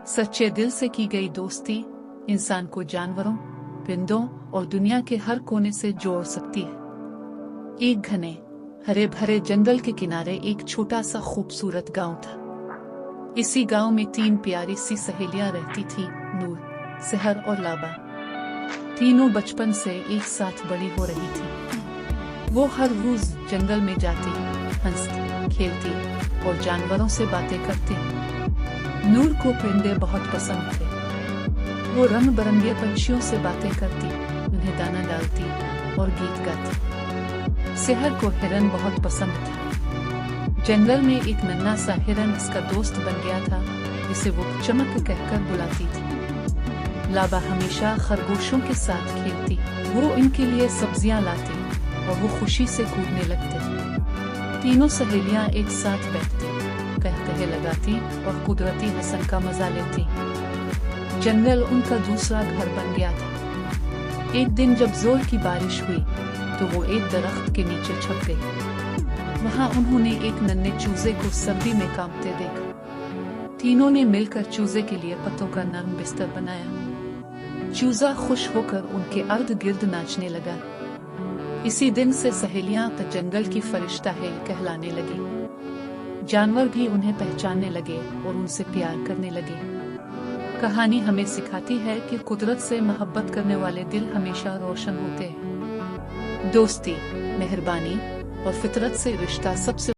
सच्चे दिल से की गई दोस्ती इंसान को जानवरों, परिंदों और दुनिया के हर कोने से जोड़ सकती है। एक घने हरे भरे जंगल के किनारे एक छोटा सा खूबसूरत गांव था। इसी गांव में 3 प्यारी सी सहेलियां रहती थी, नूर, सेहर और लाबा। तीनों बचपन से एक साथ बड़ी हो रही थी। वो हर रोज जंगल में जाती, हंसती, खेलती और जानवरों से बातें करती। नूर को परिंदे बहुत पसंद थे। वो रंग बिरंगे पंछियों से बातें करती, उन्हें दाना डालती और गीत गाती। सेहर को हिरन बहुत पसंद था। जंगल में एक नन्हा सा हिरन इसका दोस्त बन गया था, जिसे वो चमक कहकर बुलाती थी। लाबा हमेशा खरगोशों के साथ खेलती, वो इनके लिए सब्जियां लाती और वो खुशी से कूदने लगते। तीनों सहेलियां एक साथ बैठती, कहकहे लगाती और कुदरती हसन का मजा लेती। जंगल उनका दूसरा घर बन गया था। एक दिन जब जोर की बारिश हुई तो वो एक दरख्त के नीचे छुप गई। वहां उन्होंने एक नन्हे चूजे को सर्दी में कांपते देखा। तीनों ने मिलकर चूजे के लिए पत्तों का नरम बिस्तर बनाया। चूजा खुश होकर उनके अर्ध गिर्द नाचने लगा। इसी दिन से सहेलियां जंगल की फरिश्ता है कहलाने लगी। जानवर भी उन्हें पहचानने लगे और उनसे प्यार करने लगे। कहानी हमें सिखाती है कि कुदरत से मोहब्बत करने वाले दिल हमेशा रोशन होते हैं। दोस्ती, मेहरबानी और फितरत से रिश्ता सबसे